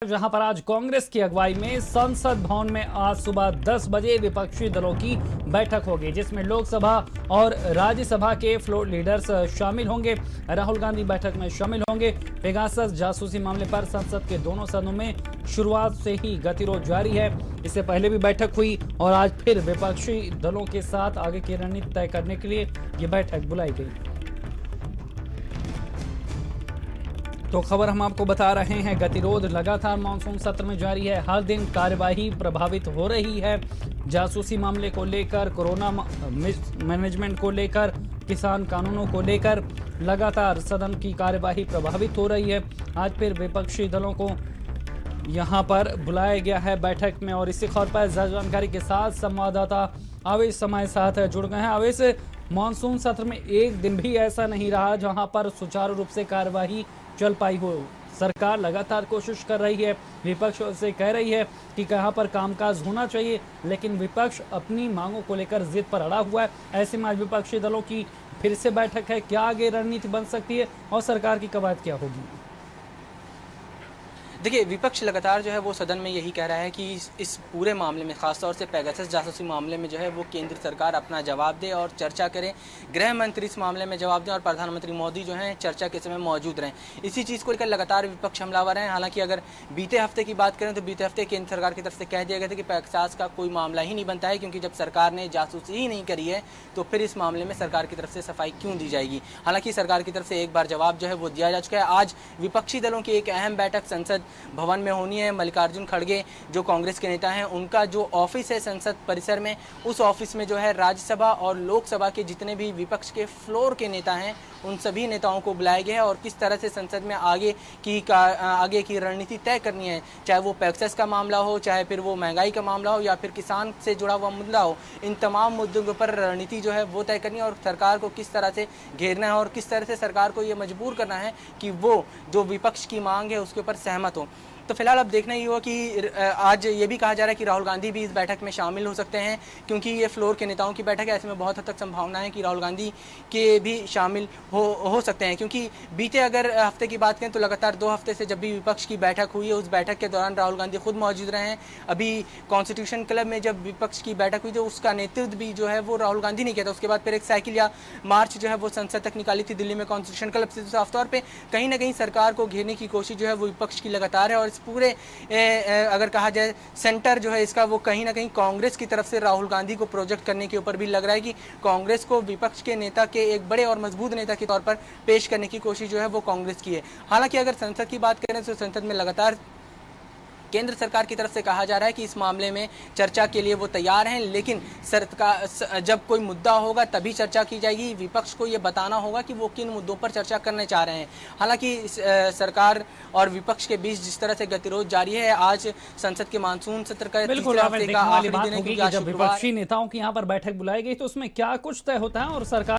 जहां पर आज कांग्रेस की अगुवाई में संसद भवन में आज सुबह 10 बजे विपक्षी दलों की बैठक होगी, जिसमें लोकसभा और राज्यसभा के फ्लोर लीडर्स शामिल होंगे। राहुल गांधी बैठक में शामिल होंगे। पेगासस जासूसी मामले पर संसद के दोनों सदनों में शुरुआत से ही गतिरोध जारी है। इससे पहले भी बैठक हुई और आज फिर विपक्षी दलों के साथ आगे की रणनीति तय करने के लिए ये बैठक बुलाई गई। तो खबर हम आपको बता रहे हैं, गतिरोध लगातार मानसून सत्र में जारी है। हर दिन कार्यवाही प्रभावित हो रही है। जासूसी मामले को लेकर, कोरोना मैनेजमेंट को लेकर, किसान कानूनों को लेकर लगातार सदन की कार्यवाही प्रभावित हो रही है। आज फिर विपक्षी दलों को यहां पर बुलाया गया है बैठक में और इसी खबर पर जानकारी के साथ संवाददाता आवेश हमारे साथ जुड़ गए हैं। आवेश, मानसून सत्र में एक दिन भी ऐसा नहीं रहा जहां पर सुचारू रूप से कार्यवाही चल पाई हो। सरकार लगातार कोशिश कर रही है, विपक्ष से कह रही है कि कहां पर कामकाज होना चाहिए, लेकिन विपक्ष अपनी मांगों को लेकर जिद पर अड़ा हुआ है। ऐसे में आज विपक्षी दलों की फिर से बैठक है। क्या आगे रणनीति बन सकती है और सरकार की कवायद क्या होगी? देखिए, विपक्ष लगातार जो है वो सदन में यही कह रहा है कि इस पूरे मामले में, खासतौर से पेगासस जासूसी मामले में जो है वो केंद्र सरकार अपना जवाब दे और चर्चा करे। गृह मंत्री इस मामले में जवाब दें और प्रधानमंत्री मोदी जो हैं चर्चा के समय मौजूद रहें। इसी चीज़ को लेकर लगातार विपक्ष हमलावर हैं। हालांकि अगर बीते हफ्ते की बात करें तो बीते हफ्ते केंद्र सरकार की तरफ से कह दिया गया था कि पेगासस का कोई मामला ही नहीं बनता है, क्योंकि जब सरकार ने जासूसी ही नहीं करी है तो फिर इस मामले में सरकार की तरफ से सफाई क्यों दी जाएगी। हालांकि सरकार की तरफ से एक बार जवाब जो है वो दिया जा चुका है। आज विपक्षी दलों की एक अहम बैठक संसद भवन में होनी है। मल्लिकार्जुन खड़गे जो कांग्रेस के नेता हैं, उनका जो ऑफिस है संसद परिसर में, उस ऑफिस में जो है राज्यसभा और लोकसभा के जितने भी विपक्ष के फ्लोर के नेता हैं उन सभी नेताओं को बुलाया गया है और किस तरह से संसद में आगे की रणनीति तय करनी है, चाहे वो पेगासस का मामला हो, चाहे फिर वो महंगाई का मामला हो या फिर किसान से जुड़ा हुआ मुद्दा हो, इन तमाम मुद्दों के ऊपर रणनीति जो है वो तय करनी है और सरकार को किस तरह से घेरना है और किस तरह से सरकार को ये मजबूर करना है कि वो जो विपक्ष की मांग है उसके ऊपर सहमत हो। तो फिलहाल अब देखना ही होगा कि आज ये भी कहा जा रहा है कि राहुल गांधी भी इस बैठक में शामिल हो सकते हैं, क्योंकि ये फ्लोर के नेताओं की बैठक है। ऐसे में बहुत हद तक संभावना है कि राहुल गांधी के भी शामिल हो सकते हैं, क्योंकि बीते अगर हफ्ते की बात करें तो लगातार 2 हफ्ते से जब भी विपक्ष की बैठक हुई है उस बैठक के दौरान राहुल गांधी खुद मौजूद रहे हैं। अभी कॉन्स्टिट्यूशन क्लब में जब विपक्ष की बैठक हुई तो उसका नेतृत्व भी जो है वो राहुल गांधी ने किया था। उसके बाद फिर एक साइकिल या मार्च जो है वो संसद तक निकाली थी दिल्ली में कॉन्स्टिट्यूशन क्लब से। साफ तौर पर कहीं ना कहीं सरकार को घेरने की कोशिश जो है वो विपक्ष की लगातार है और इस पूरे अगर कहा जाए सेंटर जो है इसका वो कहीं ना कहीं कांग्रेस की तरफ से राहुल गांधी को प्रोजेक्ट करने के ऊपर भी लग रहा है कि कांग्रेस को विपक्ष के नेता के एक बड़े और मजबूत नेता के तौर पर पेश करने की कोशिश जो है वो कांग्रेस की है। हालांकि अगर संसद की बात करें तो संसद में लगातार केंद्र सरकार की तरफ से कहा जा रहा है कि इस मामले में चर्चा के लिए वो तैयार हैं, लेकिन सरकार जब कोई मुद्दा होगा तभी चर्चा की जाएगी। विपक्ष को ये बताना होगा कि वो किन मुद्दों पर चर्चा करने चाह रहे हैं। हालांकि सरकार और विपक्ष के बीच जिस तरह से गतिरोध जारी है, आज संसद के मानसून सत्र का बिल्कुल आखिरी दिन है, जब विपक्षी नेताओं की यहाँ पर बैठक बुलाई गई तो उसमें क्या कुछ तय होता है और सरकार